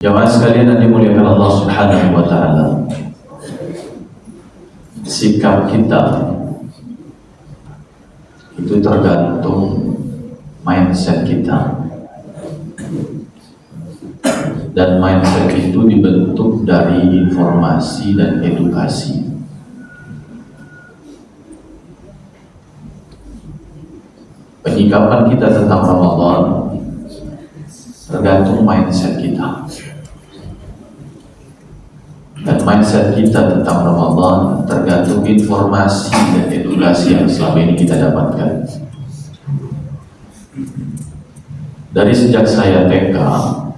Jamaah sekalian yang dimuliakan Allah Subhanahu wa taala. Sikap kita itu tergantung mindset kita. Dan mindset itu dibentuk dari informasi dan edukasi. Penyikapan kita tentang Ramadan tergantung mindset kita. Dan mindset kita tentang Ramadan tergantung informasi dan edukasi yang selama ini kita dapatkan. Dari sejak saya TK,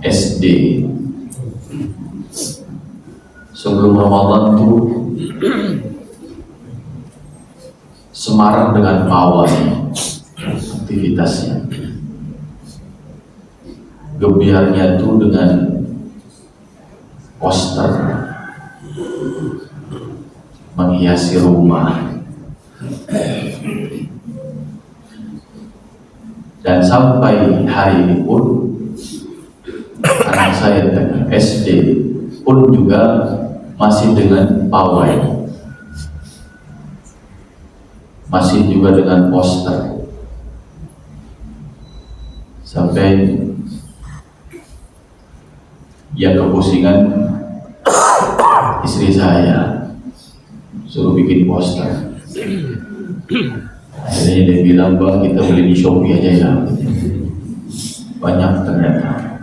SD, sebelum Ramadan tuh semarak dengan pawai aktivitasnya. Gebiarnya tuh dengan poster menghiasi rumah, dan sampai hari ini pun anak saya dengan SD pun juga masih dengan pawai, masih juga dengan poster, sampai yang kepusingan istri saya suruh bikin poster. Akhirnya dia bilang, "Bang, kita beli di Shopee aja ya." Banyak ternyata,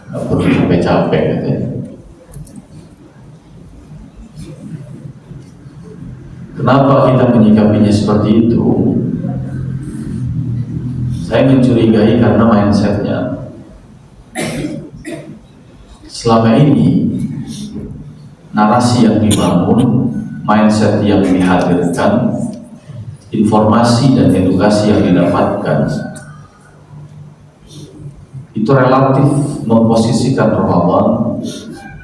nggak perlu capek-capek katanya. Kenapa kita menyikapinya seperti itu? Saya mencurigai karena mindsetnya. Selama ini narasi yang dibangun, mindset yang dihadirkan, informasi dan edukasi yang didapatkan itu relatif memposisikan Ramadan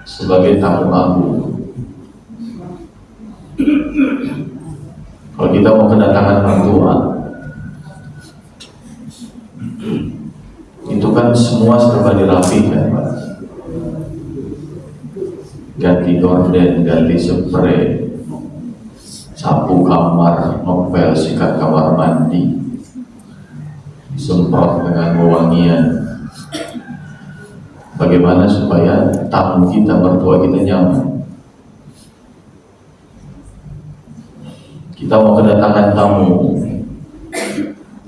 sebagai tamu agung. Kalau kita mau kedatangan mertua, itu kan semua serba dirapikan, Pak. Ganti gorden, ganti spray, sapu kamar, ngepel, sikat kamar mandi, disemprot dengan wewangian. Bagaimana supaya tamu kita, mertua kita nyaman? Kita mau kedatangan tamu,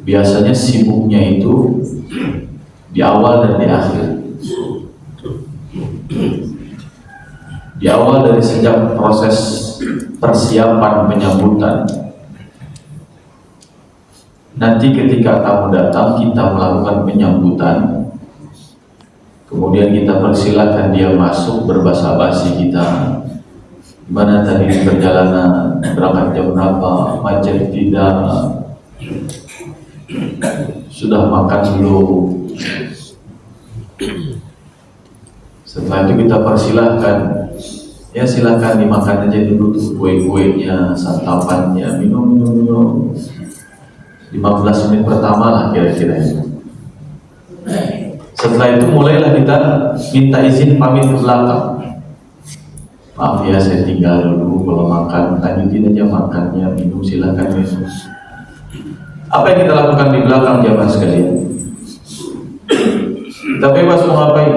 biasanya sibuknya itu di awal dan di akhir. Di awal dari sejak proses persiapan penyambutan. Nanti ketika tamu datang, kita melakukan penyambutan. Kemudian kita persilakan dia masuk, berbasa-basi kita. Gimana tadi perjalanan, berangkat jam berapa, macet tidak, sudah makan belum. Setelah itu kita persilahkan, ya silakan dimakan aja dulu tuh kue-kuenya, santapannya, minum. 15 menit pertama lah kira-kira itu. Setelah itu mulailah kita minta izin pamit ke belakang. Maaf ya, saya tinggal dulu, kalau makan lanjutin aja makannya, minum silakan minum. Apa yang kita lakukan di belakang jamaah sekalian? Kita bebas mau ngapain?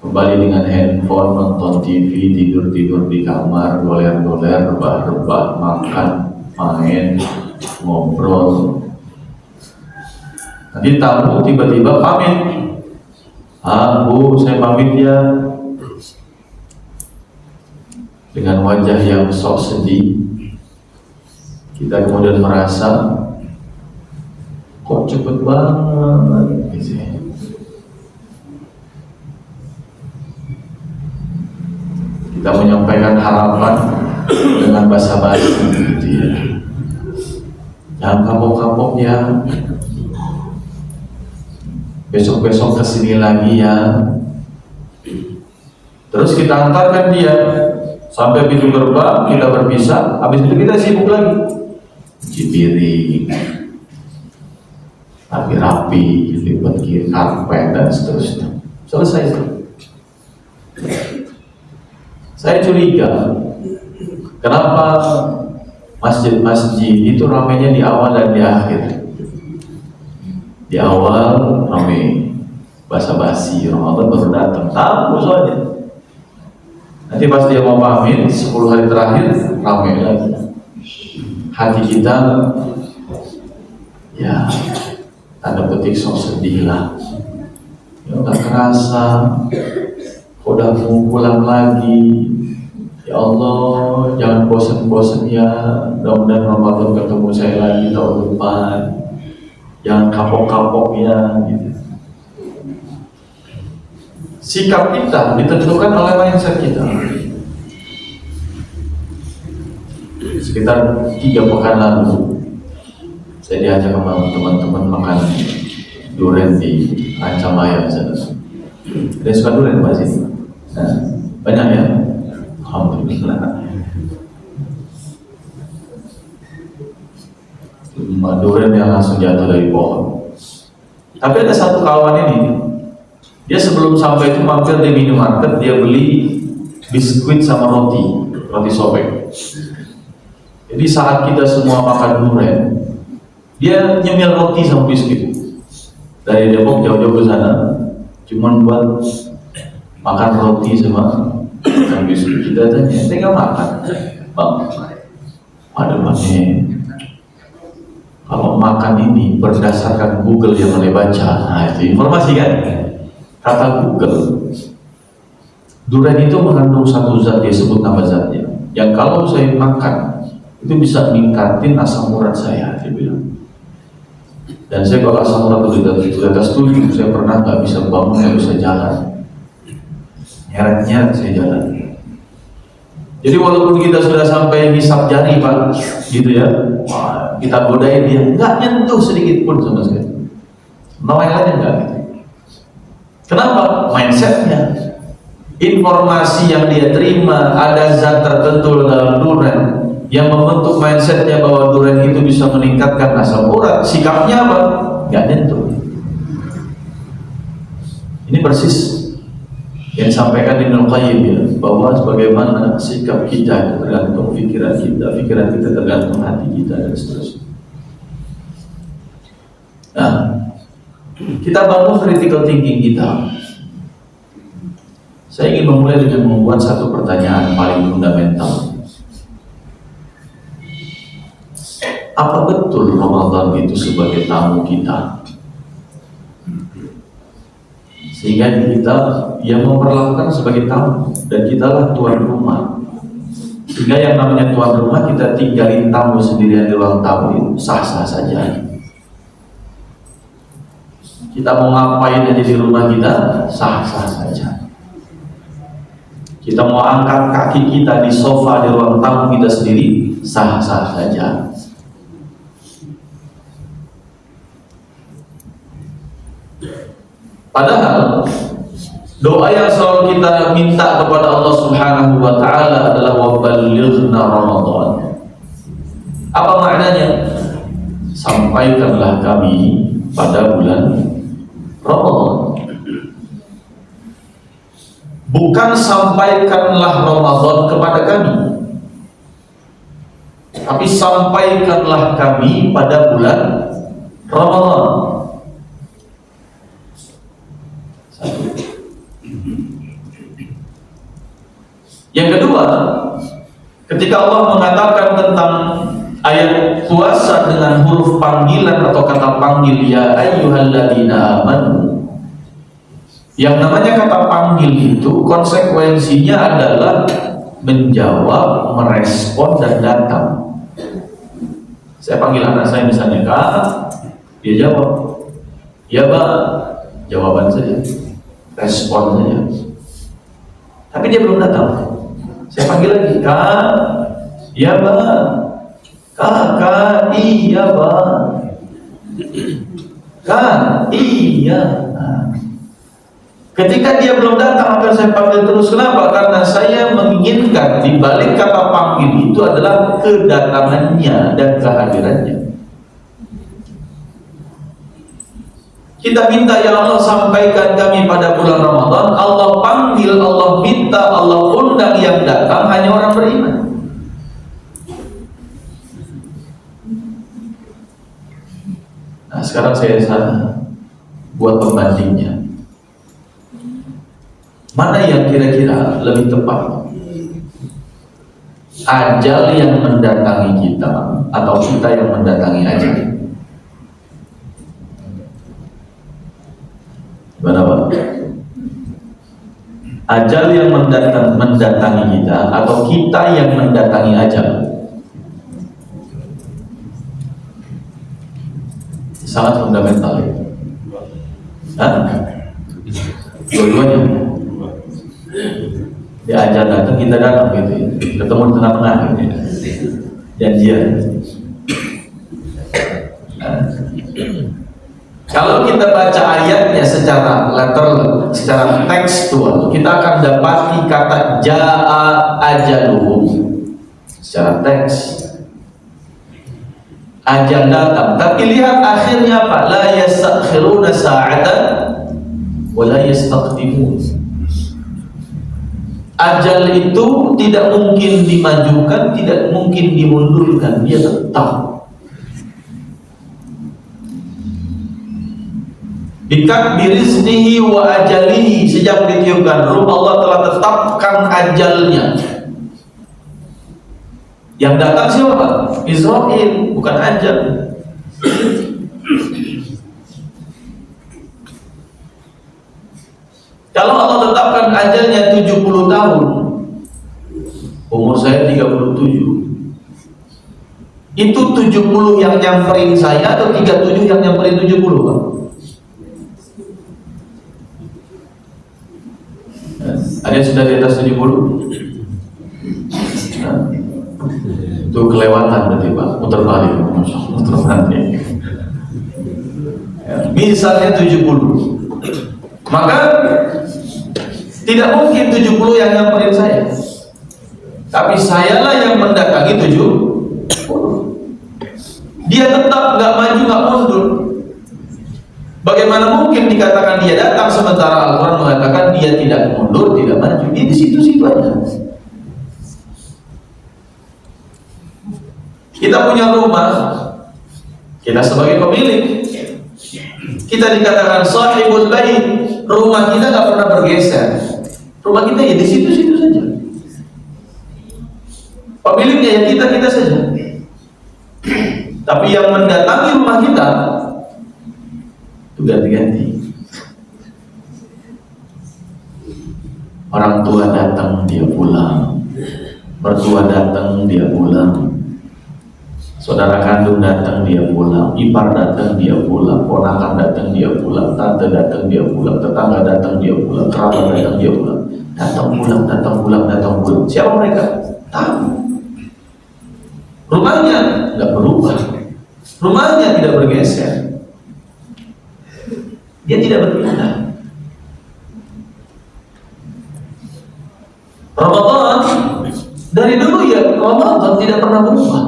Kembali dengan handphone, nonton TV, tidur-tidur di kamar, goler-goler, rebah-rebah, makan, main, ngobrol. Nanti tamu tiba-tiba pamit. Bu, saya pamit ya. Dengan wajah yang sok sedih, kita kemudian merasa, kok cepet banget gitu ya. Kita menyampaikan harapan dengan basa-basi gitu ya. Jangan kapok-kapok ya. Besok-besok kesini lagi ya. Terus kita antarkan dia sampai pintu gerbang, kita berpisah. Habis itu kita sibuk lagi, cuci piring, rapi-rapi, lipat karpet dan seterusnya. Selesai. Saya curiga, kenapa masjid-masjid itu ramainya di awal dan di akhir. Di awal ramai basa-basi, Ramadan baru datang, tahu soalnya. Nanti pas dia mau pamit 10 hari terakhir ramai lagi. Hati kita ya tanda petik sok sedih lah. Ya nggak kerasa, udah mau pulang lagi. Ya Allah, jangan bosan-bosan ya. Mudah-mudahan Ramadan ketemu saya lagi tahun depan. Jangan kapok-kapok ya, gitu. Sikap kita ditentukan oleh mindset kita. Sekitar 3 pekan lalu, saya diajak sama teman-teman makan durian di Rancamaya sana. Ada suka durian Pak sini? Nah, banyak ya? Alhamdulillah. Durian yang langsung jatuh dari pohon. Tapi ada satu kawan ini, dia sebelum sampai itu mampir di minimarket, dia beli biskuit sama roti sobek. Jadi saat kita semua makan durian, dia nyemil roti sama biskuit. Dari Depok jauh-jauh ke sana, cuman buat makan roti sama biskuit. Kita tanya, saya nggak makan, Bang. Ada mana? Kalau makan ini berdasarkan Google yang saya baca, nah itu informasi kan? Kata Google, durian itu mengandung satu zat, dia sebut nama zatnya, yang kalau saya makan itu bisa meningkatin asam urat saya, dia bilang. Dan saya kalau asam urat itu di atas 7, saya pernah nggak bisa bangun, nggak bisa jalan, nyeret saya jalan. Jadi walaupun kita sudah sampai hisap jari Pak, gitu ya, wah, kita godain dia, nggak nyentuh sedikit pun sama sekali. Lain-lainnya nggak gitu. Kenapa? Mindsetnya. Informasi yang dia terima, ada zat tertentu dalam durian yang membentuk mindsetnya bahwa durian itu bisa meningkatkan asam urat. Sikapnya apa? Nggak nyentuh. Ini persis yang disampaikan Ibnu Qayyim ya, bahwa sebagaimana sikap kita tergantung pikiran kita tergantung hati kita dan seterusnya. Nah, kita bangun critical thinking kita. Saya ingin memulai dengan membuat satu pertanyaan paling fundamental. Apa betul Ramadan itu sebagai tamu kita? Sehingga kita yang memperlakukan sebagai tamu, dan kitalah tuan rumah. Sehingga yang namanya tuan rumah, kita tinggalin tamu sendirian di ruang tamu itu sah-sah saja. Kita mau ngapain aja di rumah kita, sah-sah saja. Kita mau angkat kaki kita di sofa di ruang tamu kita sendiri, sah-sah saja. Padahal doa yang selalu kita minta kepada Allah Subhanahu wa taala adalah wa ballighna Ramadan. Apa maknanya? Sampaikanlah kami pada bulan Ramadan. Bukan sampaikanlah Ramadan kepada kami, tapi sampaikanlah kami pada bulan Ramadan. Yang kedua, ketika Allah mengatakan tentang ayat puasa dengan huruf panggilan atau kata panggil, ya ayyuhalladzina amanu, yang namanya kata panggil itu konsekuensinya adalah menjawab, merespon, dan datang. Saya panggil anak saya misalnya, Kak, dia jawab, ya Pak, jawaban saja, respon saja. Tapi dia belum datang. Saya panggil lagi, Kak, iya Pak, Kak, iya Pak, Kak, iya. Nah, ketika dia belum datang, akan saya panggil terus. Kenapa? Karena saya menginginkan di balik kata panggil itu adalah kedatangannya dan kehadirannya. Kita minta, ya Allah sampaikan kami pada bulan Ramadan. Allah panggil, Allah minta, Allah undang yang datang hanya orang beriman. Nah sekarang saya buat pembandingnya. Mana yang kira-kira lebih tepat? Ajal yang mendatangi kita atau kita yang mendatangi ajal? Gimana Pak? Ajal yang mendatangi kita atau kita yang mendatangi ajal? Sangat fundamental ya. Dua-duanya. Dia ajal datang, kita datang gitu ya. Ketemu di tengah-tengah gitu ya. Janjian. Kalau kita baca ayatnya secara literal, secara tekstual, kita akan dapati kata jaa ajaluhum secara teks. Ajal datang, tapi lihat akhirnya apa? La yastakhiruna sa'atan wa la yastaqdimun. Ajal itu tidak mungkin dimajukan, tidak mungkin dimundurkan, dia tetap. Bitakbir riznihi wa ajalihi, sejak ditiupkan ruh Allah telah tetapkan ajalnya. Yang datang siapa? Israel, bukan ajal. Kalau Allah tetapkan ajalnya 70 tahun, umur saya 37, itu 70 yang nyamperin saya atau 37 yang nyamperin 70 Pak? Ada yang sudah di atas 70? Nah, itu kelewatan berarti Pak, muter balik, muter balik. Ya, misalnya 70, maka tidak mungkin 70 yang nyamperin saya, tapi sayalah yang mendatangi 70. Dia tetap nggak maju nggak mundur. Bagaimana mungkin dikatakan dia datang sementara Al-Quran mengatakan dia tidak mundur, tidak maju? Dia di situ-situ aja. Kita punya rumah, kita sebagai pemilik, kita dikatakan sahibul bait, rumah kita nggak pernah bergeser. Rumah kita ya di situ-situ saja. Pemiliknya ya kita saja. Tapi yang mendatangi rumah kita itu ganti-ganti. Orang tua datang dia pulang, mertua datang dia pulang, saudara kandung datang dia pulang, ipar datang dia pulang, ponakan datang dia pulang, tante datang dia pulang, tetangga datang dia pulang, kerabat datang dia pulang. Datang pulang, datang pulang, datang pulang. Siapa mereka? Tahu. Rumahnya nggak berubah, rumahnya tidak bergeser, dia tidak berpindah. Ramadan dari dulu ya, Ramadan tidak pernah berubah.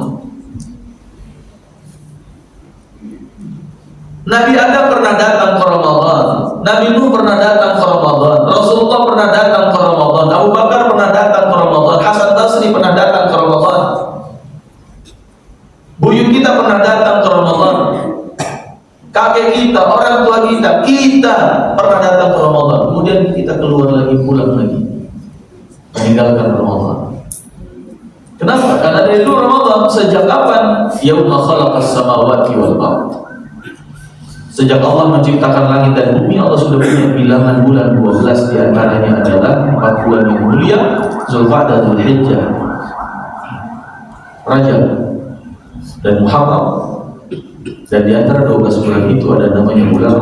Nabi Adam pernah datang ke Ramadan, Nabi Nuh pernah datang ke Ramadan, Rasulullah pernah datang ke Ramadan, Abu Bakar pernah datang ke Ramadan, Hasan Basri pernah datang ke Ramadan, buyut kita pernah datang ke Ramadan, kakek kita, orang tua kita pernah datang ke Ramadan. Kemudian kita keluar lagi, pulang lagi, meninggalkan Ramadan. Kenapa? Karena dari dulu Ramadan sejak kapan? Yauma khalaqas samawati wal ardh. Sejak Allah menciptakan langit dan bumi, Allah sudah punya bilangan bulan 12, di antaranya adalah 4 bulan yang mulia, Zulqa'dah, Dzulhijjah, Rajab dan Muharram. Dan di antara 12 bulan itu ada namanya bulan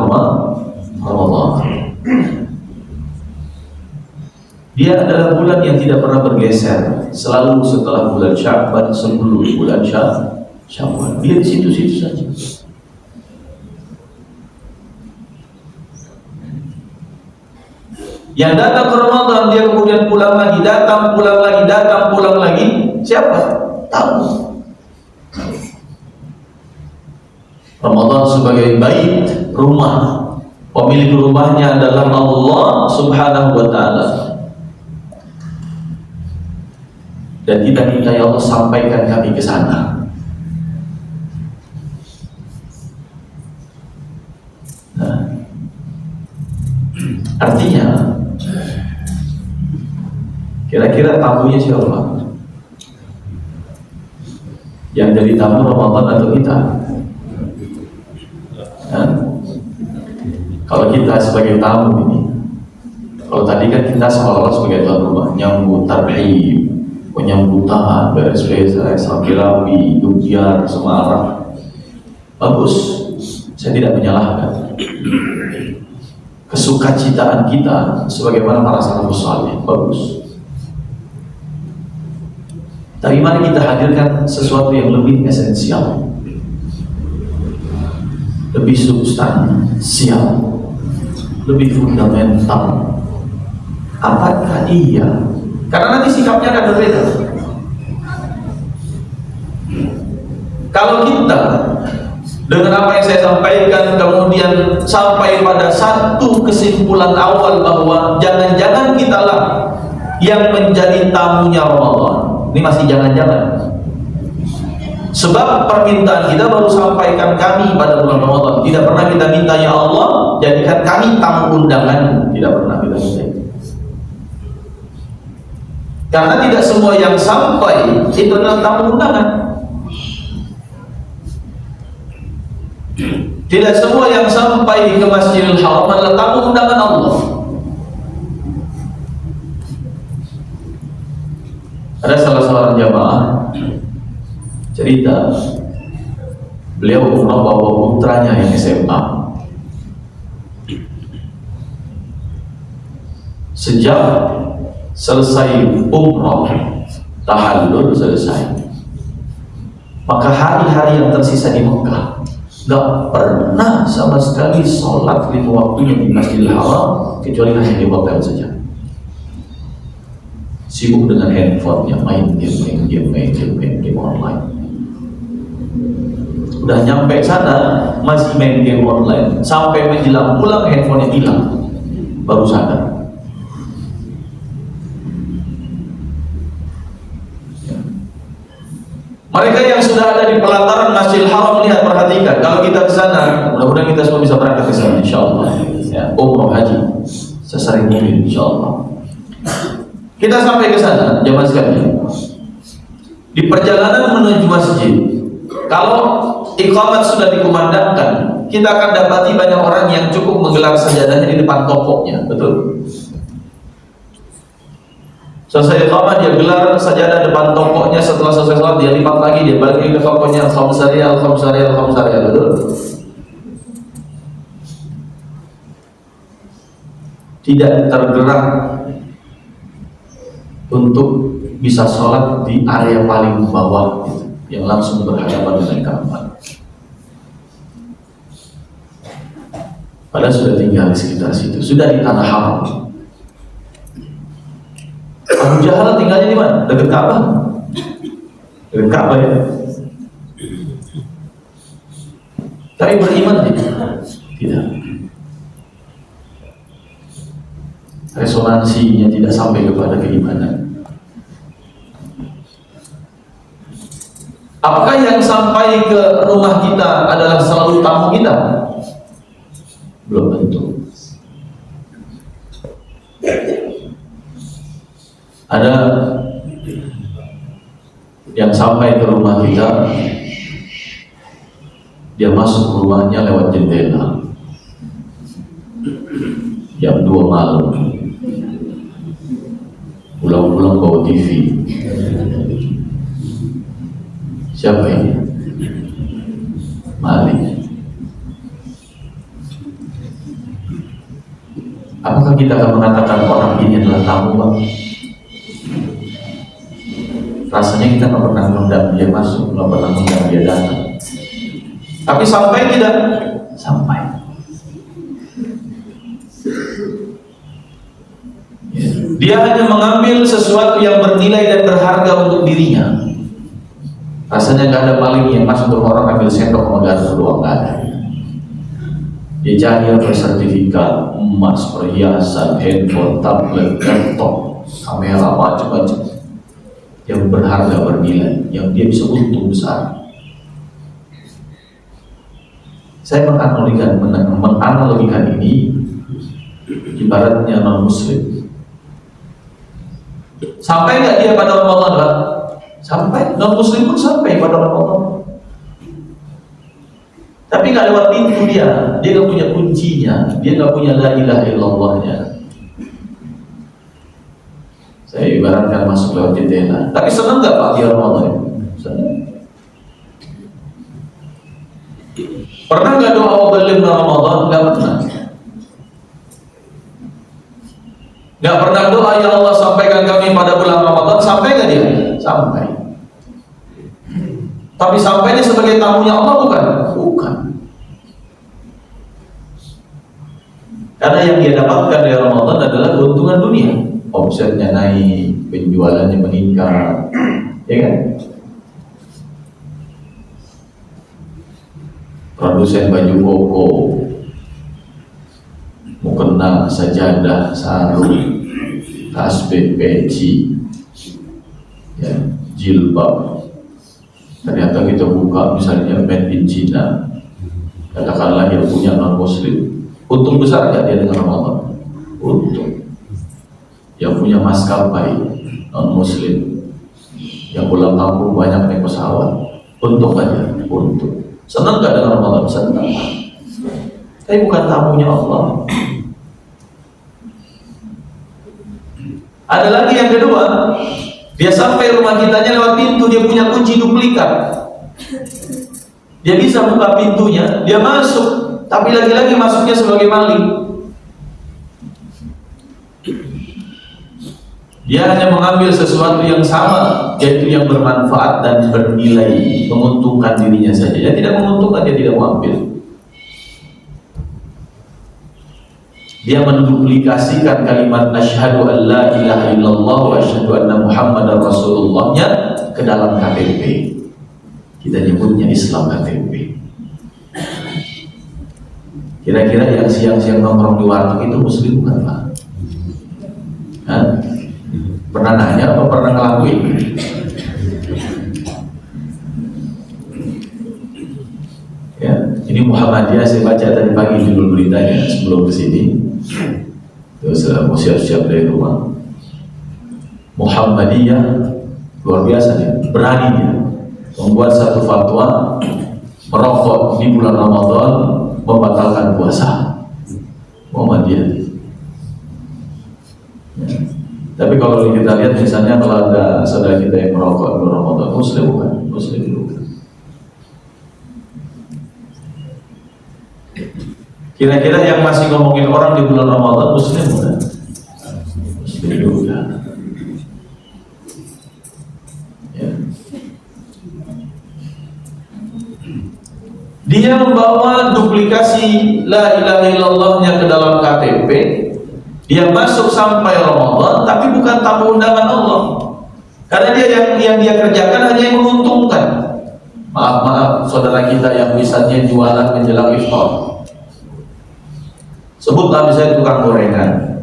Ramadan. Dia adalah bulan yang tidak pernah bergeser, selalu setelah bulan Sya'ban, sebelum bulan Syawal. Dia di situ-situ saja. Yang datang ke Ramadan, dia kemudian pulang lagi, datang, pulang lagi, datang, pulang lagi. Siapa? Tahu. Ramadan sebagai bait, rumah, Pemilik rumahnya adalah Allah Subhanahu wa ta'ala. Dan kita minta, ya Allah, sampaikan kami ke sana. Nah, artinya kira-kira tamunya siapa? Yang jadi tamu Ramadan atau kita? Nah, kalau kita sebagai tamu ini, kalau tadi kan kita seolah-olah sebagai tuan rumah, nyambut tarhib, penyambutan, beres-beres, sambil rapi, ujian, semarak, bagus. Saya tidak menyalahkan. Kesukacitaan kita sebagaimana para salafus saleh, bagus. Tapi mari kita hadirkan sesuatu yang lebih esensial, lebih substansial, lebih fundamental. Apakah iya? Karena nanti sikapnya akan berbeda. Kalau kita dengan apa yang saya sampaikan kemudian sampai pada satu kesimpulan awal bahwa jangan-jangan kitalah yang menjadi tamunya Ramadan, ini masih jangan-jangan. Sebab permintaan kita baru sampaikan kami pada bulan Ramadan. Tidak pernah kita minta, ya Allah, jadikan kami tamu undangan. Tidak pernah kita minta. Karena tidak semua yang sampai itu adalah tamu undangan. Tidak semua yang sampai ke Masjidil Haram adalah tamu undangan Allah. Ada salah seorang jamaah cerita, beliau umrah bawa putranya yang SMA. Sejak selesai umrah, tahallul selesai, maka hari-hari yang tersisa di Mekah gak pernah sama sekali sholat lima waktunya di Masjidil Haram, kecuali hanya di hotel saja. Sibuk dengan handphonenya, main game online. Udah nyampe sana masih main game online, sampai menjelang pulang handphonenya hilang, baru sadar. Mereka yang sudah ada di pelataran Masjidil Haram, lihat, perhatikan. Kalau kita ke sana, mudah-mudahan kita semua bisa berangkat ke sana, insyaallah. Ya, umroh haji sesering mungkin, insyaallah. Kita sampai ke sana, jamaah sekalian. Di perjalanan menuju masjid, kalau iqamat sudah dikumandangkan, kita akan dapati banyak orang yang cukup menggelar sajadahnya di depan tokonya, betul? Selesai iqamah, dia gelar sajadah depan tokonya. Setelah selesai salat, dia lipat lagi, dia balik ke tokonya. Alhamdulillah, betul? Tidak tergerak untuk bisa sholat di area paling bawah, gitu, yang langsung berhadapan dengan Ka'bah. Padahal sudah tinggal di sekitar situ, sudah di tanah haram. Abu Jahal tinggalnya di mana? Dekat Ka'bah. Dekat Ka'bah, ya. Tapi beriman tidak? Tidak. Resonansinya tidak sampai kepada keimanan. Apakah yang sampai ke rumah kita adalah selalu tamu kita? Belum tentu. Ada yang sampai ke rumah kita, dia masuk rumahnya lewat jendela jam 2 malam, pulang-pulang bawa TV. Siapa ini? Malik. Apakah kita akan mengatakan orang ini adalah tamu, Bang? Rasanya kita nggak pernah mengundang dia masuk, nggak pernah mengundang dia datang. Tapi sampai tidak? Sampai. Dia hanya mengambil sesuatu yang bernilai dan berharga untuk dirinya. Rasanya nggak ada maling yang masuk ke orang ambil sendok sama garpu doang, nggak ada. Dia cari yang bersertifikat, emas, perhiasan, handphone, tablet, laptop, kamera, macam-macam yang berharga, bernilai, yang dia bisa untung besar. Saya menganalogikan ini ibaratnya non-muslim. Sampai nggak dia pada Ramadan, Pak? Sampai. Non-muslim pun sampai pada Ramadan. Tapi nggak lewat pintu dia nggak punya kuncinya, dia nggak punya la ilaha illallahnya. Saya ibaratkan masuk lewat jendela. Tapi senang nggak Pak dia Ramadan? Senang. Pernah nggak doa wabalim Ramadan? Nggak pernah. Nggak pernah doa ya Allah sampaikan kami pada bulan Ramadan. Sampai nggak dia? Sampai. Tapi sampainya sebagai tamunya Allah bukan? Bukan. Karena yang dia dapatkan dari Ramadan adalah keuntungan dunia. Omsetnya naik, penjualannya meningkat, ya kan? Produsen baju koko, mukena, sajadah, sarung, tasbih, peci, ya, jilbab. Ternyata kita buka misalnya made in China, katakanlah yang punya non muslim, untung besar nggak dia dengan Ramadan? Untung. Yang punya maskapai non muslim, yang pulang kampung banyak naik pesawat, untung aja, untung. Senang nggak dengan Ramadan? Senang. Tapi bukan tamunya Allah. Ada lagi yang kedua. Dia sampai rumah kitanya lewat pintu, dia punya kunci duplikat. Dia bisa buka pintunya, dia masuk, tapi lagi-lagi masuknya sebagai maling. Dia hanya mengambil sesuatu yang sama, yaitu yang bermanfaat dan bernilai, menguntungkan dirinya saja. Yang tidak menguntungkan dia tidak mau ambil. Dia menduplikasikan kalimat asyhadu an la ilaha illallah wa asyhadu anna muhammadar rasulullah-nya ke dalam KTP. Kita nyebutnya Islam KTP. Kira-kira yang siang-siang nongkrong di warteg itu muslim bukan Pak? Hah? Pernah nanya atau pernah ngelakuin? Ya, ini Muhammadiyah, saya baca tadi pagi judul beritanya sebelum kesini. Terus mau siap-siap dari rumah. Muhammadiyah luar biasa nih, beraninya membuat satu fatwa merokok di bulan Ramadan membatalkan puasa. Muhammadiyah. Ya. Tapi kalau kita lihat misalnya kalau ada saudara kita yang merokok di bulan Ramadan, muslim bukan? Muslim bukan. Kira-kira yang masih ngomongin orang di bulan Ramadan muslim bukan? Muslim juga. Ya. Dia membawa duplikasi la ilaha illallahnya ke dalam KTP. Dia masuk sampai Ramadan, tapi bukan tamu undangan Allah. Karena dia yang dia kerjakan hanya yang menguntungkan. Maaf saudara kita yang misalnya jualan menjelang iftar. Sebutlah misalnya tukang gorengan,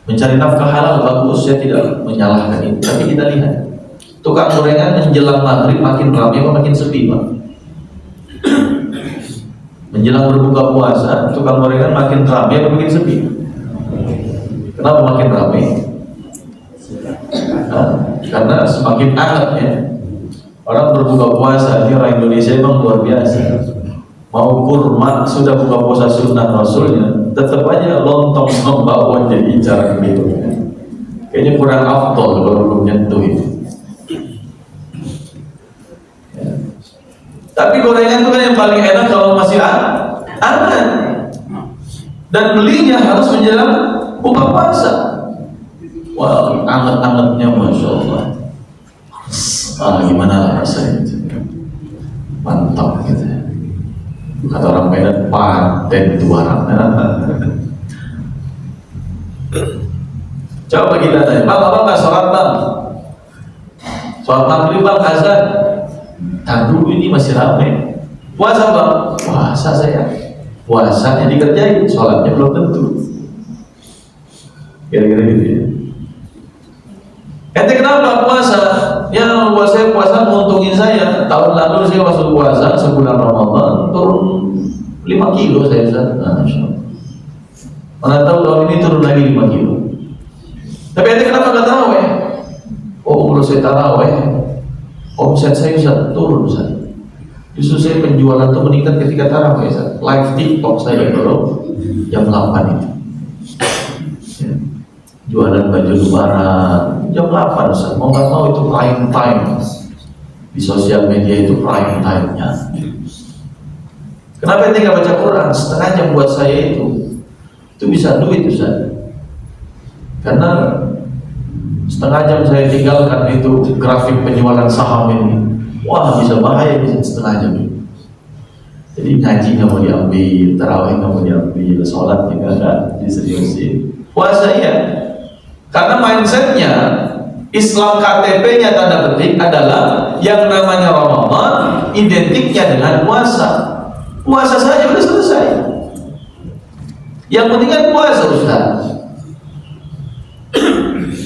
mencari nafkah halal bagus, saya tidak menyalahkan itu. Tapi kita lihat tukang gorengan menjelang maghrib makin ramai atau makin sepi Pak? Menjelang berbuka puasa tukang gorengan makin ramai atau makin sepi? Kenapa makin ramai? Karena semakin hangat ya. Orang berbuka puasa ini orang Indonesia memang luar biasa. Mau kurma sudah buka puasa sunnah Rasulnya, tetap aja lontong sama bakwan jadi incaran gitu. Kayaknya kurang afdol kalau belum nyentuh itu. Ya. Tapi gorengan itu kan yang paling enak kalau masih hangat. Dan belinya harus menjelang buka puasa. Wah, hangat-hangatnya Masya Allah. Gimana rasanya itu? Mantap gitu. Kata orang Medan, paten itu barang. Coba kita tanya, Bang, apa nggak sholat Bang? Sholat maghrib Bang, azan. Dulu ini masih ramai. Puasa bang, puasa saya. Puasanya dikerjain, sholatnya belum tentu. Kira-kira gitu ya. Ente kenapa puasa? Ya saya puasa menguntungin saya. Tahun lalu saya masuk puasa sebulan Ramadan turun 5 kilo saya Ustaz. Mana tahu tahun ini turun lagi 5 kilo. Tapi ente kenapa nggak taraweh? Oh kalau saya taraweh, omset saya bisa turun Ustaz. Justru saya penjualan itu meningkat ketika taraweh Ustaz. Live TikTok saya baru jam 8 itu. Ya. Jualan baju lebaran jam 8 Ustaz. Mau nggak mau itu prime time di sosial media, itu prime time-nya. Kenapa ente nggak baca Quran? Setengah jam buat saya itu bisa duit Ustaz. Karena setengah jam saya tinggalkan itu grafik penjualan saham ini, wah bisa bahaya bisa setengah jam itu. Jadi ngaji nggak mau diambil, tarawih nggak mau diambil, sholat juga nggak diseriusin. Puasa ya. Karena mindsetnya Islam KTP-nya tanda petik adalah yang namanya Ramadan identiknya dengan puasa. Puasa saja udah selesai. Yang penting kan puasa Ustaz.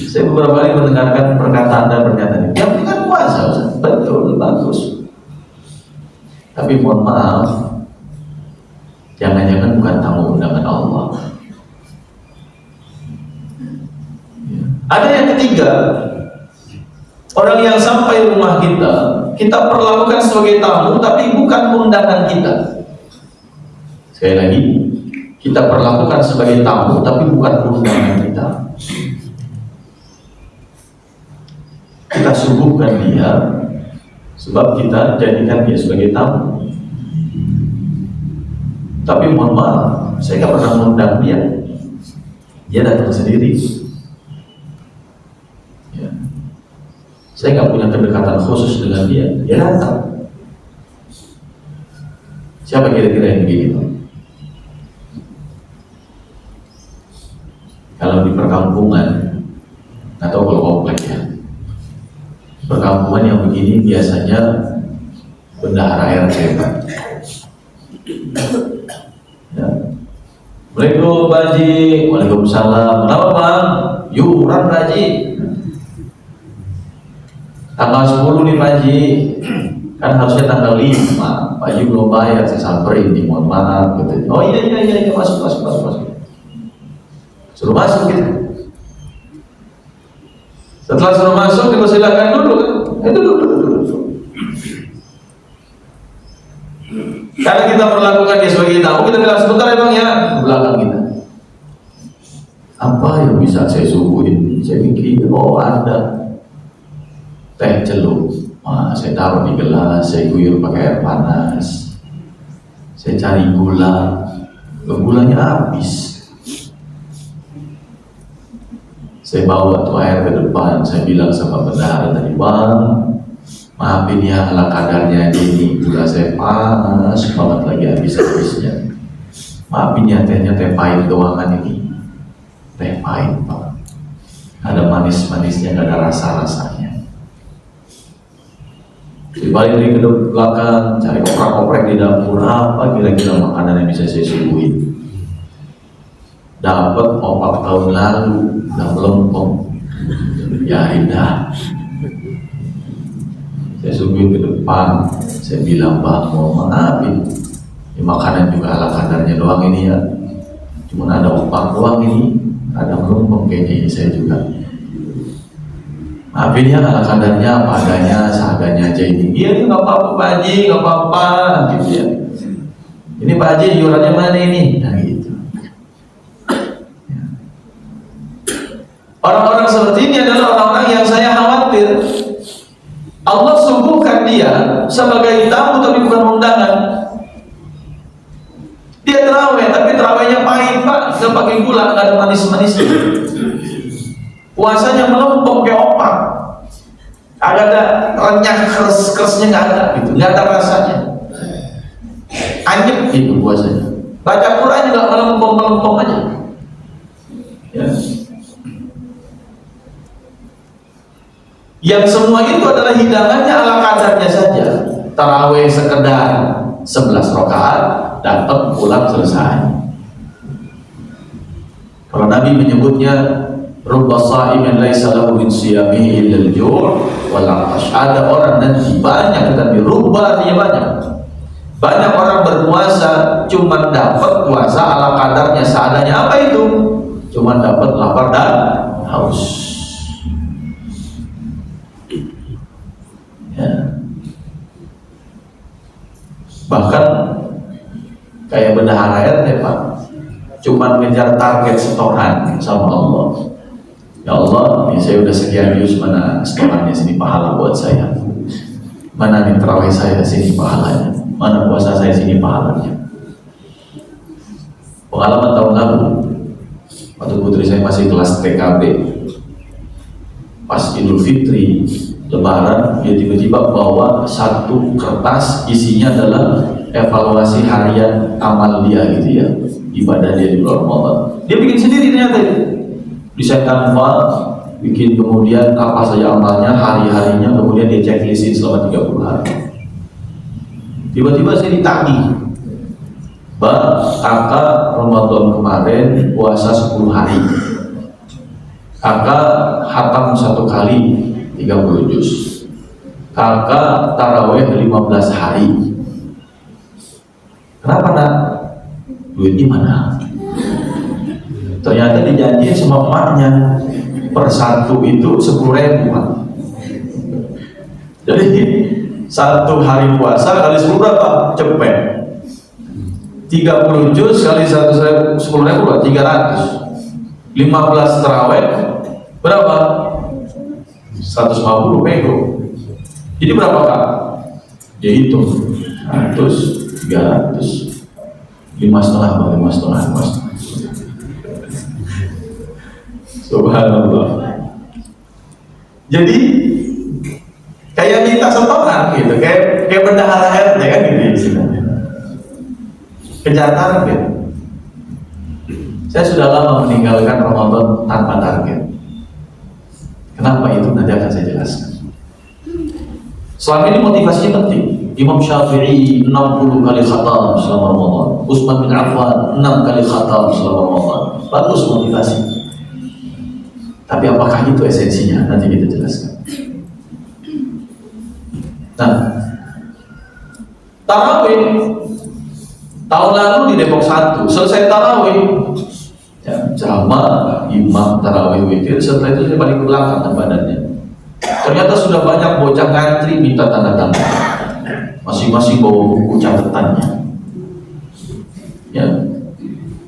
Saya beberapa kali mendengarkan perkataan dan pernyataan ini. Yang penting kan puasa Ustaz. Betul, bagus. Tapi mohon maaf, jangan-jangan bukan tamu undangan Allah. Ada yang ketiga, orang yang sampai rumah kita perlakukan sebagai tamu, tapi bukan undangan kita. Sekali lagi, kita perlakukan sebagai tamu, tapi bukan undangan kita. Kita suguhkan dia, sebab kita jadikan dia sebagai tamu. Tapi mohon maaf, saya nggak pernah mengundang dia. Dia datang sendiri. Saya nggak punya kedekatan khusus dengan dia datang. Siapa kira-kira yang begitu? Kalau di perkampungan, atau kalau komplek ya, perkampungan yang begini biasanya bendahara RT. Ya. Assalamualaikum Pak Haji. Waalaikumsalam. Kenapa Bang? Yuran Pak Haji. Tanggal 10 nih Pak Haji, kan harusnya tanggal 5. Pak Haji belum bayar, saya samperin nih, mohon maaf gitu. Oh iya, masuk. Suruh masuk gitu. Setelah suruh masuk, kita silakan dulu kan. Duduk. Karena kita perlakukan dia sebagai tamu, kita bilang sebentar ya Bang ya, belakang kita. Apa yang bisa saya suguhin? Saya mikir, oh ada teh celup, saya taruh di gelas, saya guyur pakai air panas, saya cari gulanya habis, saya bawa tuh air ke depan, saya bilang sama bendahara tadi, Bang, maafin ya ala kadarnya ini, gula saya panas banget lagi habis-habisnya, maafin ya tehnya teh pahit doangan ini, teh pahit Pak, ada manis-manisnya, gak ada rasa-rasanya. Dibalik dari ke belakang, cari koprek-koprek di dapur, apa kira-kira makanan yang bisa saya suguhin. Dapat opak tahun lalu, udah melempem, ya indah. Saya suguhin ke depan, saya bilang Bang, mau maafin, ya, makanan juga ala kadarnya doang ini ya, cuma ada opak doang ini, ada melempem kayaknya ini saya juga. Maafin ya ala kadarnya, apa adanya, seadanya aja ini. Iya nggak apa-apa Pak Haji, nggak apa-apa gitu ya. Ini Pak Haji iurannya mana ini? Nah gitu. Orang-orang seperti ini adalah orang-orang yang saya khawatir Allah suguhkan dia sebagai tamu tapi bukan undangan. Dia terawih, tapi terawihnya pahit Pak, nggak pakai gula, nggak ada manis-manisnya. Puasanya melempem kayak opak, ada renyah keras-kerasnya nggak ada gitu, nggak ada rasanya, anyep gitu puasanya. Baca Quran juga melempem aja. Ya. Yang semua itu adalah hidangannya ala kadarnya saja. Tarawih sekedar 11 rakaat, datang pulang selesai. Kalau Nabi menyebutnya rubba sha'imin laisa lahu min siyamihi illa al-ju' wal 'atash. Ada orang nanti banyak, tapi rubba artinya banyak. Banyak orang berpuasa cuma dapat puasa ala kadarnya seadanya. Apa itu? Cuma dapat lapar dan haus. Ya. Bahkan kayak bendahara RT Pak, cuma ngejar target setoran sama Allah. Ya Allah, ini saya udah sekian juz, mana setorannya sini pahala buat saya. Mana nih terawih saya sini pahalanya. Mana puasa saya sini pahalanya. Pengalaman tahun lalu, waktu putri saya masih kelas TKB, pas Idul Fitri, Lebaran, dia tiba-tiba bawa satu kertas, isinya adalah evaluasi harian amal dia gitu ya, ibadah dia di bulan Ramadan. Dia bikin sendiri ternyata, desain Canva, bikin kemudian apa saja amalnya, hari-harinya, kemudian dia checklistin selama 30 hari. Tiba-tiba saya ditagih, Mbak, kakak Ramadan kemarin puasa 10 hari, kakak khatam 1 kali 30 juz, kakak taraweh 15 hari. Kenapa nak? Duitnya mana? Ternyata dijanjiin sama emaknya, per satu itu 10.000 Pak. Jadi 1 hari puasa kali 10 berapa? Cepet 30 juz kali 10.000 berapa? 300. 15 taraweh berapa? 150 pego. Jadi berapa Kak? Ya hitung 100, 300, 5,5. Subhanallah. Jadi kayak minta setoran gitu, kayak bendahara RT kan gitu. Kejar target. Saya sudah lama meninggalkan Ramadan tanpa target. Kenapa itu? Nanti akan saya jelaskan. Selama ini motivasinya penting. Imam Syafi'i 60 kali khatam selama Ramadan. Utsman bin Affan 6 kali khatam selama Ramadan. Bagus motivasi. Tapi apakah itu esensinya? Nanti kita jelaskan. Nah, tarawih tahun lalu di Depok 1 selesai tarawih, ya, jamaah imam tarawih witir. Setelah itu saya balik ke belakang badannya. Ternyata sudah banyak bocah ngantri minta tanda tangan. Masing-masing bawa buku catatannya. Ya,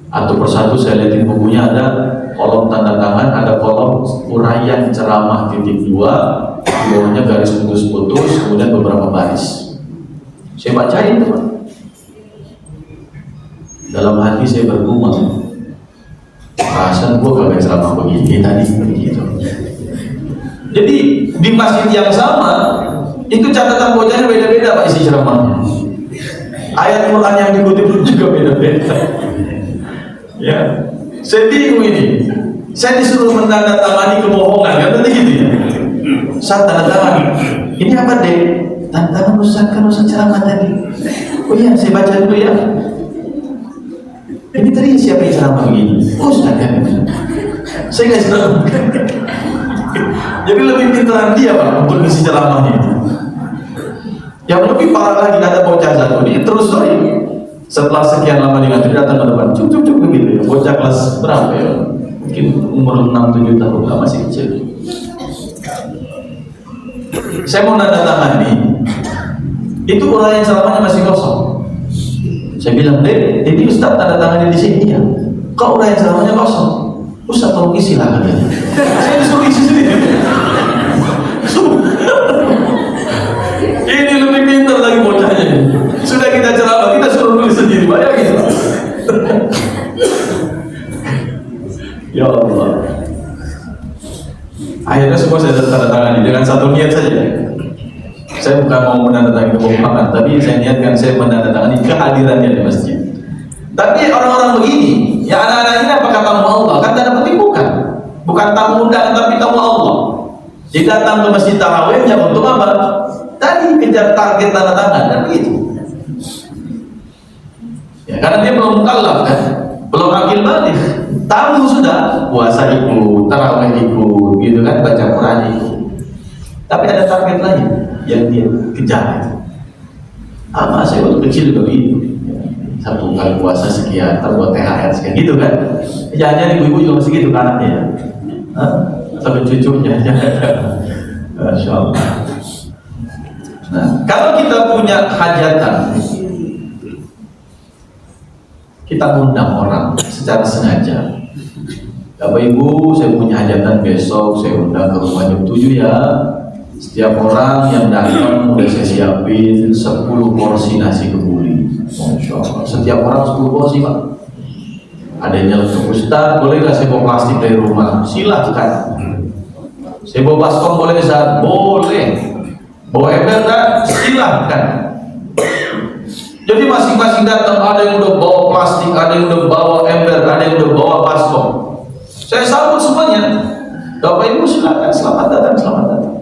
satu persatu saya lihatin bukunya, ada kolom tanda tangan, ada kolom uraian ceramah titik 2, di bawahnya garis putus-putus, kemudian beberapa baris. Saya bacain teman. Dalam hati saya bergumam, perasaan gua kagak ceramah begini tadi begitu. Jadi di masjid yang sama itu catatan bocahnya beda-beda Pak isi ceramahnya. Ayat Quran yang dikutip juga beda-beda. Ya, saya bingung ini. Saya disuruh menandatangani kebohongan, kan tadi gitu ya. Saya tanda tangan. Ini apa deh? Tanda tangan Ustaz kan Ustaz ceramah tadi. Oh iya, saya baca dulu ya. Ini tadi siapa yang ceramah begini? Ustaz kan? Saya nggak ceramah. Jadi lebih pintaran dia Pak untuk isi ceramahnya itu. Yang lebih parah lagi, ada bocah satu ini terus sorry. Setelah sekian lama diganti datang ke depan, cuk begitu ya. Bocah kelas berapa ya? Mungkin umur 6-7 tahun lah, masih kecil. Saya mau nandatangani, itu uraian ceramahnya masih kosong. Saya bilang, ini Ustaz tanda tangannya di sini ya. Kok uraian ceramahnya kosong? Ustaz tolong isi lah katanya. Saya disuruh isi sendiri. Ini lebih pintar lagi bocahnya. Sudah kita ceramah, kita suruh nulis sendiri, bayangin. Ya Allah. Akhirnya semua saya tanda tangani dengan satu niat saja. Saya bukan mau menandatangani kebohongan, tapi saya niatkan saya menandatangani kehadirannya di masjid. Tapi orang-orang begini, ya anak-anak ini apakah tamu Allah? Kan tanda petik bukan tamu undangan, tapi tamu Allah. Jadi datang ke masjid tarawihnya untuk apa? Tadi kejar target tanda tangan, kan begitu. Ya, karena dia belum mukallaf kan, belum akil balik. Tahu sudah puasa ikut, tarawih ikut, gitu kan, baca Quran ikut. Tapi ada target lain yang dia kejar. Sama saya waktu kecil juga begitu. Satu kali puasa sekian, terbuat THR sekian, gitu kan. Jangan-jangan ibu-ibu juga masih gitu kan anaknya. Sampai cucunya. Masya Allah. Nah, kalau kita punya hajatan, kita undang orang secara sengaja. Bapak Ibu, saya punya hajatan besok, saya undang ke rumah jam 7 ya. Setiap orang yang datang udah saya siapin 10 porsi nasi kebuli. Masya Allah. Setiap orang 10 porsi Pak. Ada yang nyeletuk, Ustaz, boleh gak saya bawa plastik dari rumah? Silahkan. Saya bawa baskom boleh Ustaz? Boleh. Bawa ember kan? Silahkan. Jadi masing-masing datang, ada yang udah bawa plastik, ada yang udah bawa ember, ada yang udah bawa baskom. Saya sambut semuanya. Bapak Ibu silakan, selamat datang, selamat datang.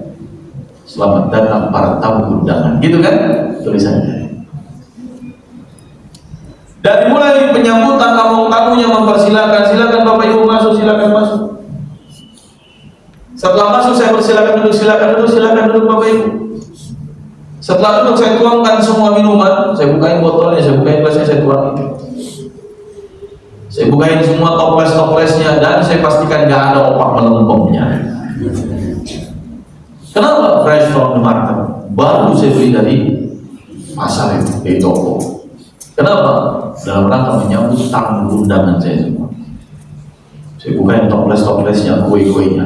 Selamat datang para tamu undangan, gitu kan tulisannya. Dari mulai penyambutan tamu-tamunya mempersilakan, silakan Bapak Ibu masuk, silakan masuk. Setelah masuk saya persilakan duduk, silakan duduk Bapak Ibu. Setelah duduk saya tuangkan semua minuman, saya bukain botolnya, saya bukain gelasnya, saya tuangin. Saya bukain semua toples-toplesnya dan saya pastikan gak ada opak melempemnya. Kenapa? Fresh from the market. Baru saya beli dari pasar itu, dari toko. Kenapa? Dalam rangka menyambut tamu undangan saya semua. Saya bukain toples-toplesnya, kue-kuenya.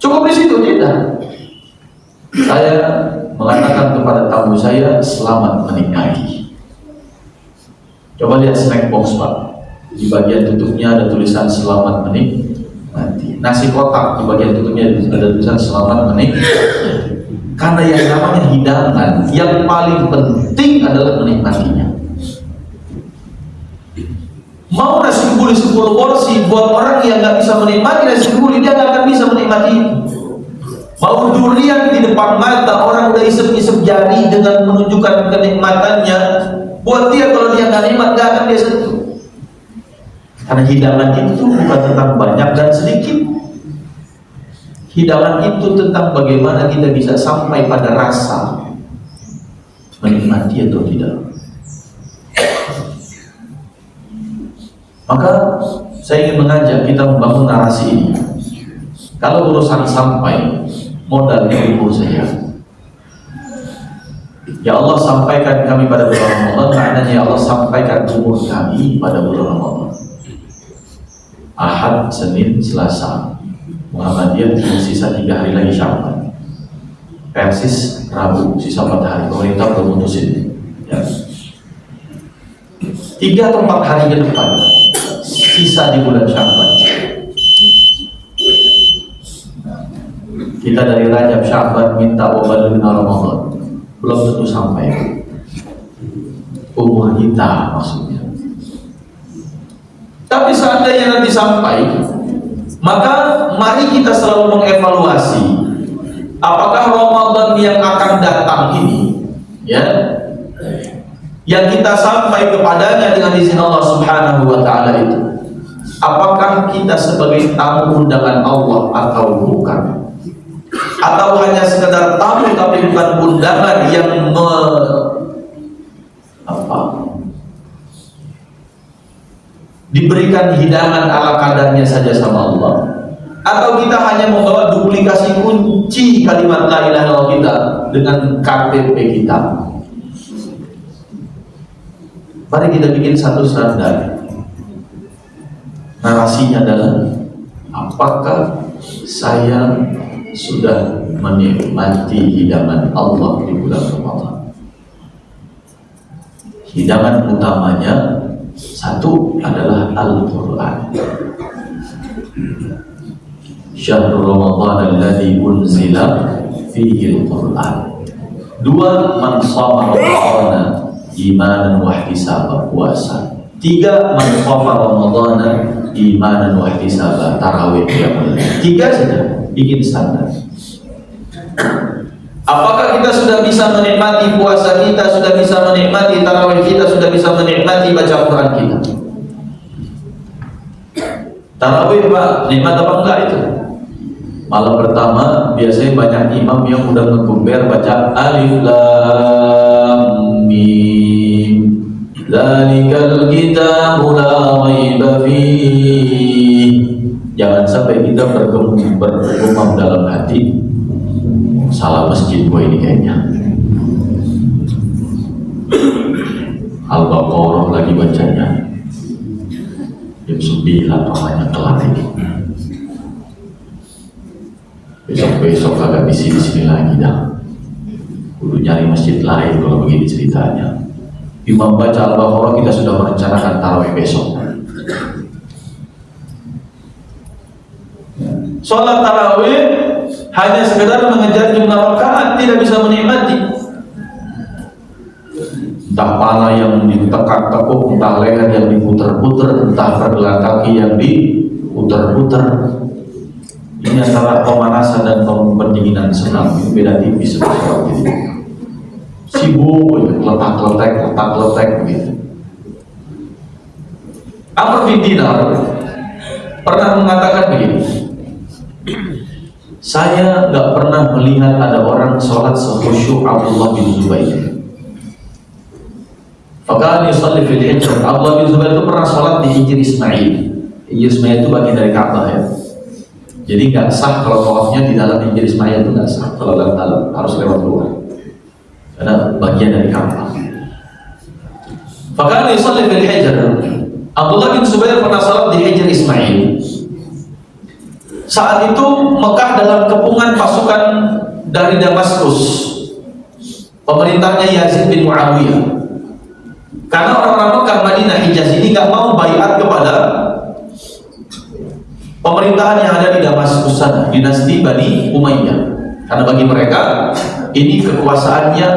Cukup di situ tidak. Saya mengatakan kepada tamu saya, selamat menikmati. Coba lihat snack box Pak. Di bagian tutupnya ada tulisan selamat menikmati. Nasi kotak di bagian tutupnya ada tulisan selamat menikmati. Karena yang namanya hidangan, yang paling penting adalah menikmatinya. Mau nasi kebuli 10 porsi, buat orang yang nggak bisa menikmati nasi kebuli, dia nggak akan bisa menikmati itu. Mau durian di depan mata, orang udah isep-isep jari dengan menunjukkan kenikmatannya, buat dia kalau dia nggak nikmat, nggak akan dia sentuh. Karena hidangan itu bukan tentang banyak dan sedikit. Hidangan itu tentang bagaimana kita bisa sampai pada rasa menikmati atau tidak. Maka saya ingin mengajak kita membangun narasi ini. Kalau urusan sampai, modalnya umur saja. Ya Allah sampaikan kami pada bulan Ramadan, maknanya ya Allah sampaikan umur kami pada bulan Ramadan. Ahad, Senin, Selasa, Muhammadiyah sisa 3 hari lagi Sya'ban. Persis Rabu sisa 4 hari. Pemerintah belum mutusin. Ya. 3 atau 4 hari ke depan sisa di bulan Sya'ban. Kita dari Rajab Sya'ban minta wabarakatuh Ramadan, belum tentu sampai umur kita maksudnya. Tapi seandainya nanti sampai, maka mari kita selalu mengevaluasi apakah Ramadan yang akan datang ini, ya, yang kita sampai kepadanya dengan izin Allah Subhanahu wa Ta'ala itu, apakah kita sebagai tamu undangan Allah atau bukan? Atau hanya sekedar tamu tapi bukan undangan yang diberikan hidangan ala kadarnya saja sama Allah? Atau kita hanya membawa duplikasi kunci kalimat la ilaha illallah kita dengan KTP kita? Mari kita bikin satu standar. Narasinya adalah, apakah saya sudah menikmati hidangan Allah di bulan Ramadan? Hidangan utamanya satu adalah Al-Quran. Syahrul Ramadan alladzi unzila fihi Al-Quran. 2, man shoma Ramadana imanan wa ihtisaban, puasa. 3, man shoma Ramadana imanan wa ihtisaban, tarawih. 3 saja, bikin standar. Apakah kita sudah bisa menikmati puasa kita, sudah bisa menikmati tarawih kita, sudah bisa menikmati baca Quran kita? Tarawih Pak, nikmat apa enggak itu? Malam pertama biasanya banyak imam yang udah ngegember baca alif lam mim dzalikal kitabu la raiba fihi. Jangan sampai kita bergumam dalam hati, salah masjid gue ini kayaknya. Al-Baqarah lagi bacanya jam 9 namanya kelar ini. Besok agak di sini lagi dah. Kudu nyari masjid lain kalau begini ceritanya. Imam baca Al-Baqarah, kita sudah merencanakan tarawih besok. Sholat tarawih hanya sekedar mengejar jumlah rakaat, tidak bisa menikmati. Entah pala yang ditekak-tekuk, entah leher yang diputer-puter, entah pergelangan kaki yang diputer-puter. Ini antara pemanasan dan pendinginan senam, itu beda tipis seperti itu. Sibuk, letak-letek begitu. Amr bin Dinar pernah mengatakan begini, saya nggak pernah melihat ada orang sholat sekhusyuk Abdullah bin Zubair. Fakal yusalli fil hijr. Abdullah bin Zubair itu pernah sholat di Hijr Ismail. Hijr Ismail itu bagian dari Ka'bah ya. Jadi nggak sah kalau tawafnya di dalam Hijr Ismail, itu nggak sah. Kalau dalam harus lewat luar, karena bagian dari Ka'bah. Fakal yusalli fil hijr. Abdullah bin Zubair pernah sholat di Hijr Ismail. Saat itu Mekah dalam kepungan pasukan dari Damaskus. Pemerintahnya Yazid bin Muawiyah. Karena orang-orang Mekah, Madinah, Hijaz ini nggak mau baiat kepada pemerintahan yang ada di Damaskus sana, dinasti Bani Umayyah. Karena bagi mereka ini kekuasaannya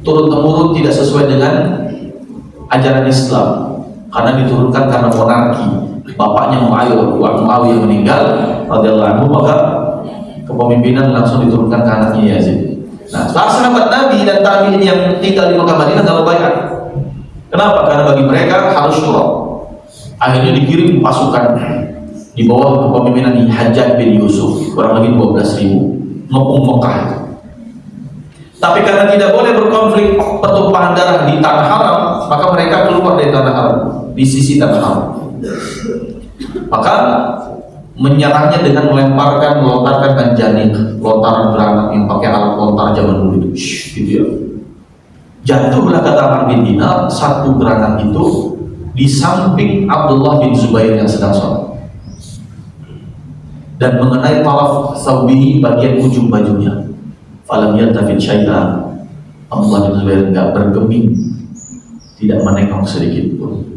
turun-temurun tidak sesuai dengan ajaran Islam. Karena diturunkan karena monarki. Bapaknya Muawiyah meninggal radhiyallahu anhu, maka kepemimpinan langsung diturunkan ke anaknya Yazid. Nah, sahabat Nabi dan tabi'in yang tinggal di Mekah Madinah enggak bayar. Kenapa? Karena bagi mereka harus syura. Akhirnya dikirim pasukan di bawah kepemimpinan Hajjaj bin Yusuf, kurang lebih 12.000 ngepung Mekah. Tapi karena tidak boleh berkonflik pertumpahan darah di tanah haram, maka mereka keluar dari tanah haram, di sisi tanah haram. Maka menyerangnya dengan melontarkan manjanik, lontaran granat yang pakai alat lontar zaman dulu itu, gitu ya. Jatuhlah kata Amr bin Dinar, satu granat itu di samping Abdullah bin Zubair yang sedang sholat dan mengenai taraf thawbihi, bagian ujung bajunya. Falam yaltafit syai'an. Abdullah bin Zubair enggak bergeming, tidak menengok sedikit pun.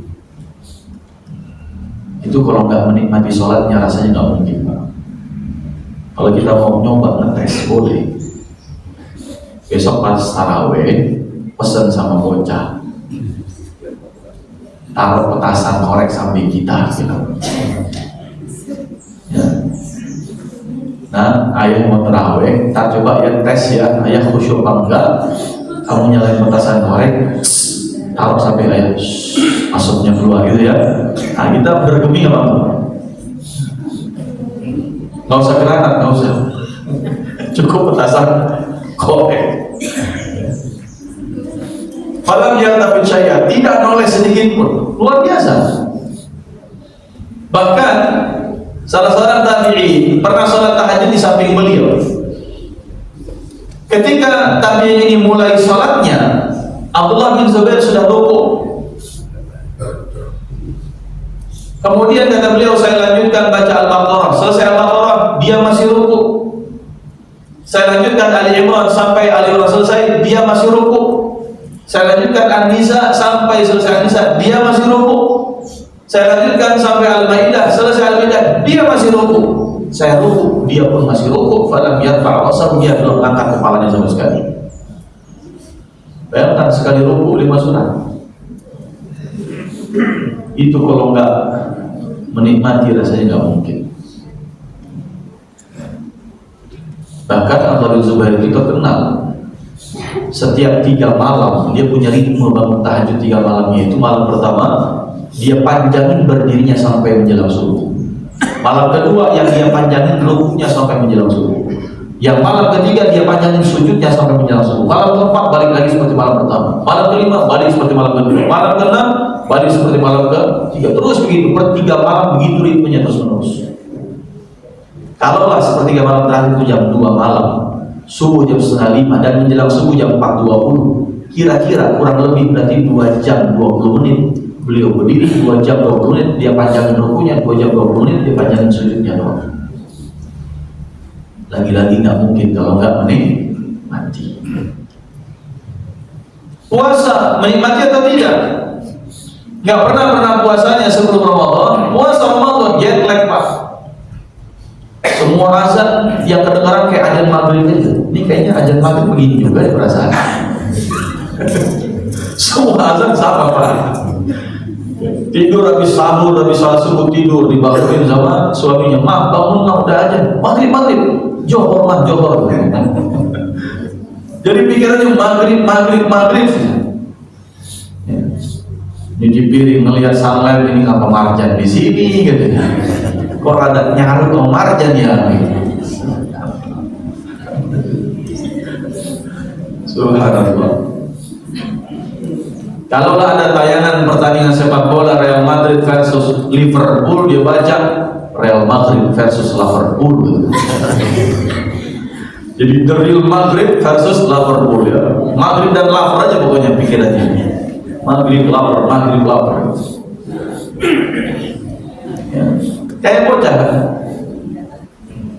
Itu kalau nggak menikmati sholatnya rasanya nggak mungkin Pak. Kalau kita mau nyoba ngetes boleh. Besok pas taraweh pesan sama bocah, taruh petasan korek samping kita gitu. Ya. Nah, ayah mau taraweh, kita coba ya tes ya, ayah khusyuk apa enggak. Kamu nyalain petasan korek, taruh sampai ayah asapnya keluar gitu ya. Nah, kita bergeming apa enggak? Nggak usah granat, nggak usah. Cukup petasan korek. Falam yaltafit syai'an, tidak noleh sedikit pun. Luar biasa. Bahkan salah seorang tabi'in pernah sholat tahajud di samping beliau. Ketika tabi'in ini mulai sholatnya, Abdullah bin Zubair sudah rukuk. Kemudian kata beliau, saya lanjutkan baca Al-Baqarah. Selesai Al-Baqarah, dia masih rukuk. Saya lanjutkan Ali Imran sampai Ali Imran selesai, dia masih rukuk. Saya lanjutkan An-Nisa sampai selesai An-Nisa, dia masih rukuk. Saya lanjutkan sampai Al-Maidah, selesai Al-Maidah, dia masih rukuk. Saya rukuk, dia pun masih rukuk. Falam yarfa' ra'sahu, dia belum angkat kepalanya sama sekali. Bayangkan sekali rukuk 5 sunat. Itu kalau nggak menikmati rasanya nggak mungkin. Bahkan Abdullah bin bin Zubair itu terkenal setiap 3 malam dia punya ritme bangun tahajud 3 malamnya. Itu malam pertama dia panjangin berdirinya sampai menjelang subuh. Malam kedua yang dia panjangin rukuknya sampai menjelang subuh. Yang malam ketiga dia panjangin sujudnya sampai menjelang subuh. Malam keempat balik lagi seperti malam pertama. Malam kelima balik seperti malam kedua. Malam keenam balik seperti malam ketiga. Terus begitu per 3 malam begitu ritmenya terus menerus. Kalaulah sepertiga malam terakhir itu jam 2 malam, subuh jam 4:30 dan menjelang subuh jam 4:20, kira-kira kurang lebih berarti 2 jam 20 menit beliau berdiri, 2 jam 20 menit dia panjangin rukunya, 2 jam 20 menit dia panjangin sujudnya doang. Lagi-lagi nggak mungkin kalau nggak menikmati. Puasa menikmati atau tidak? Nggak pernah puasanya sebelum Ramadan. Puasa Ramadan jet lag pak. Semua azan yang kedengaran kayak azan maghrib aja. Ini kayaknya azan maghrib begini juga ya perasaan. Semua azan sama pak. Tidur habis sahur, habis salat subuh tidur dibangunin sama suaminya. Mah bangun mah udah aja. Maghrib, johor mah johor. Jadi pikirannya maghrib. Ya. Nyuci piring melihat sunlight ini ngapa marjan di sini gitu. Kok ada nyarut sama marjan ya? Subhanallah. Kalaulah ada tayangan pertandingan sepak bola Real Madrid versus Liverpool, dia baca Real Madrid versus Liverpool. Jadi the real Madrid versus Liverpool ya. Madrid dan Liverpool aja pokoknya pikirannya. Madrid Liverpool. Ya. Kayak bocah kan?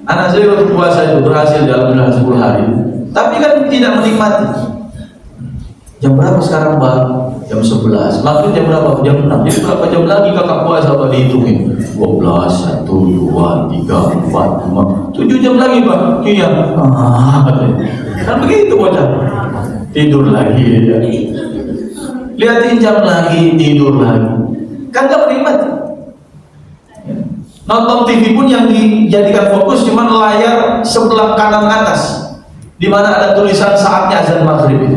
Anak saya waktu puasa itu berhasil dalam 10 hari, tapi kan tidak menikmati. Jam berapa sekarang bang? Jam 11. Maghrib jam berapa? Jam 6. Jadi berapa jam lagi kakak puasa apa dihitungin? 12, 1, 2, 3, 4, 5, 7 jam lagi bang. Iya. Kan begitu bocah. Tidur lagi ya. Lihatin jam lagi, tidur lagi. Kan gak menikmati. Nonton TV pun yang dijadikan fokus cuma layar sebelah kanan atas, di mana ada tulisan saatnya azan maghrib itu.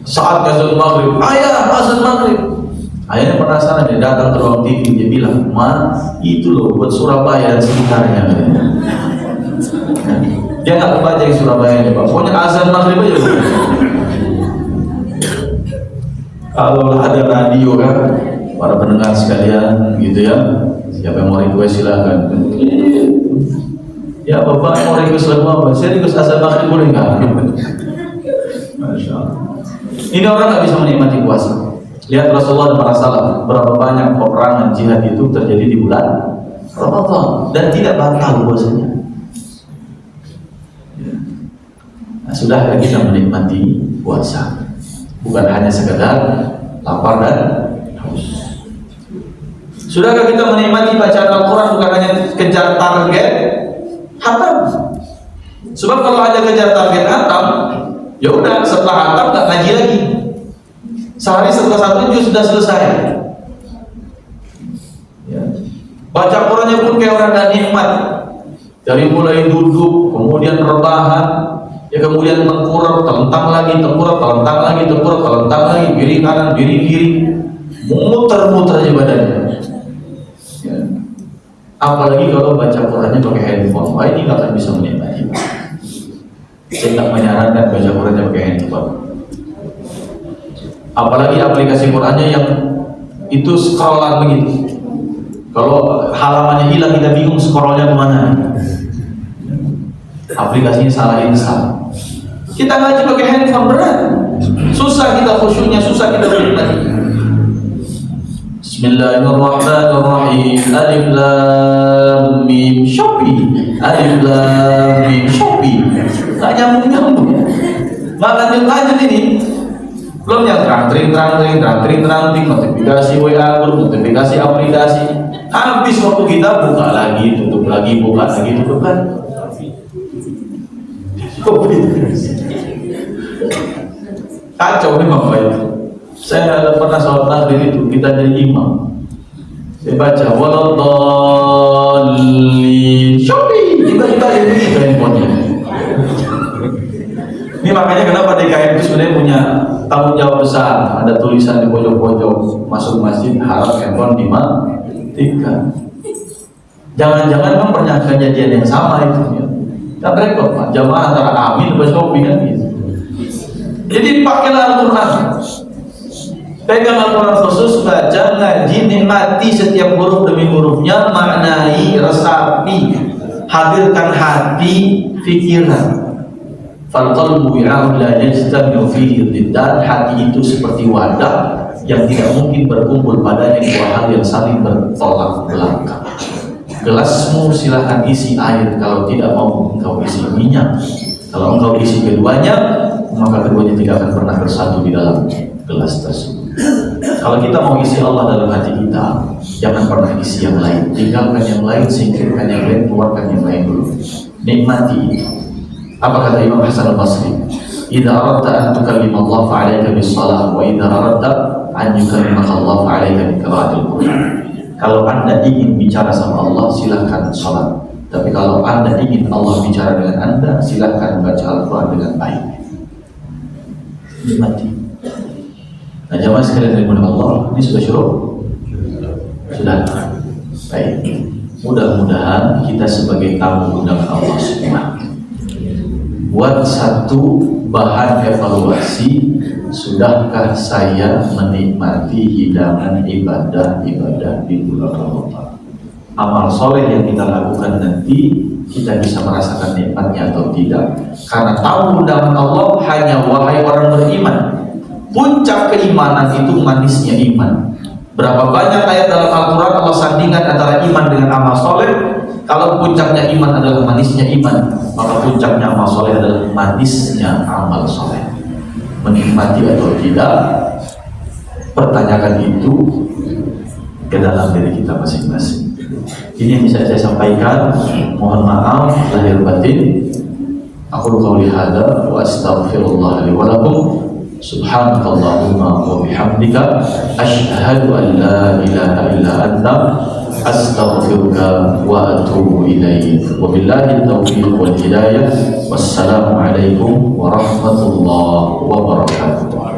Saat azan maghrib, ayah azan maghrib. Ayahnya penasaran, dia datang ke ruang TV, dia bilang, "Ma, itu loh buat Surabaya dan sekitarnya." Dia nggak kebaca yang Surabaya nih, Pak. Pokoknya azan maghrib aja. Kalau ada radio kan, para pendengar sekalian, gitu ya. Siapa yang mau request silakan. Ya Bapak mau request lagu apa? Saya request azan maghrib boleh nggak? Masya Allah. Ini orang nggak bisa menikmati puasa. Lihat Rasulullah dan para salaf, berapa banyak peperangan jihad itu terjadi di bulan Ramadan dan tidak batal puasanya. Nah, sudahkah kita menikmati puasa? Bukan hanya sekedar lapar dan haus. Sudahkah kita menikmati bacaan Al-Quran bukan hanya kejar target hatam? Sebab kalau hanya kejar target hatam, ya udah setelah hatam nggak ngaji lagi. Sehari setelah 1 juz sudah selesai. Ya. Baca Qurannya pun kayak orang gak nikmat. Dari mulai duduk, kemudian rebahan, ya kemudian tengkurap, telentang lagi, tengkurap, telentang lagi, kiri kanan, kiri, muter-muter aja badannya. Ya. Apalagi kalau baca Qurannya pakai handphone, wah ini nggak akan bisa menikmati. Saya tak menyarankan baca Qurannya pakai handphone. Apalagi aplikasi Qurannya yang itu scrollan begitu. Kalau halamannya hilang kita bingung scrollnya kemana. Aplikasinya salah install. Kita ngaji pakai handphone berat. Susah kita khusyuknya, susah kita menikmati. Bismillahirrahmanirrahim. Alif lam mim Shopee. Alif lam mim Shopee. Nggak nyambung. Nggak lanjut ini. Belum yang terang, notifikasi WA, notifikasi aplikasi. Habis waktu kita buka lagi, tutup lagi, buka lagi, tutup lagi. Kacau memang Pak itu. Saya pernah sholat maghrib itu, kita jadi imam. Saya baca waladhdallin Shopee, tiba-tiba ada tulisan di pojok-pojok masuk masjid harap handphone dimatikan. Jangan-jangan memang pernah kejadian yang sama itu ya. Kan repot Pak, jamaah antara amin sama Shopee kan gitu. Jadi pakailah Al-Quran, pegang Al-Quran khusus, baca, ngaji, nikmati setiap huruf demi hurufnya, maknai, resapi, hadirkan hati, pikiran. Fal-qalbu wi'a'un la yajtami'u fihi dhiddan. Hati itu seperti wadah yang tidak mungkin berkumpul padanya dua hal yang saling bertolak belakang. Gelasmu silahkan isi air, kalau tidak mau engkau isi minyak. Kalau engkau isi keduanya, maka keduanya tidak akan pernah bersatu di dalam gelas tersebut. Kalau kita mau isi Allah dalam hati kita, jangan pernah isi yang lain. Tinggalkan yang lain, singkirkan yang lain, keluarkan yang lain dulu. Nikmati itu. Apa kata Imam Hasan al-Basri? Idza aradta an tukallima Allah fa'alaika bis-shalah, wa idza aradta an yukallimaka Allah fa'alaika bi qira'atil Qur'an. Kalau Anda ingin bicara sama Allah, silahkan sholat. Tapi kalau Anda ingin Allah bicara dengan Anda, silahkan baca Al-Quran dengan baik. Nikmati. Nah, jamaah sekalian dari Allah, ini sudah syuruh? Sudah. Baik. Mudah-mudahan kita sebagai tamu undangan Allah SWT buat satu bahan evaluasi, sudahkah saya menikmati hidangan ibadah-ibadah di bulan Ramadan? Amal soleh yang kita lakukan nanti, kita bisa merasakan nikmatnya atau tidak. Karena tamu undangan Allah hanya wahai orang beriman. Puncak keimanan itu manisnya iman. Berapa banyak ayat dalam Al-Quran Allah sandingkan antara iman dengan amal soleh. Kalau puncaknya iman adalah manisnya iman, maka puncaknya amal soleh adalah manisnya amal soleh. Menikmati atau tidak, pertanyakan itu ke dalam diri kita masing-masing. Ini yang bisa saya sampaikan. Mohon maaf lahir batin. Aku qauli hadza wa astaghfirullah li wa lakum. Subhanakallahumma wa bihamdika asyhadu an la ilaha illa anta astaghfiruka wa atubu ilaik. Wabillahi taufiq wal hidayah. Wassalamu alaikum warahmatullahi wabarakatuh.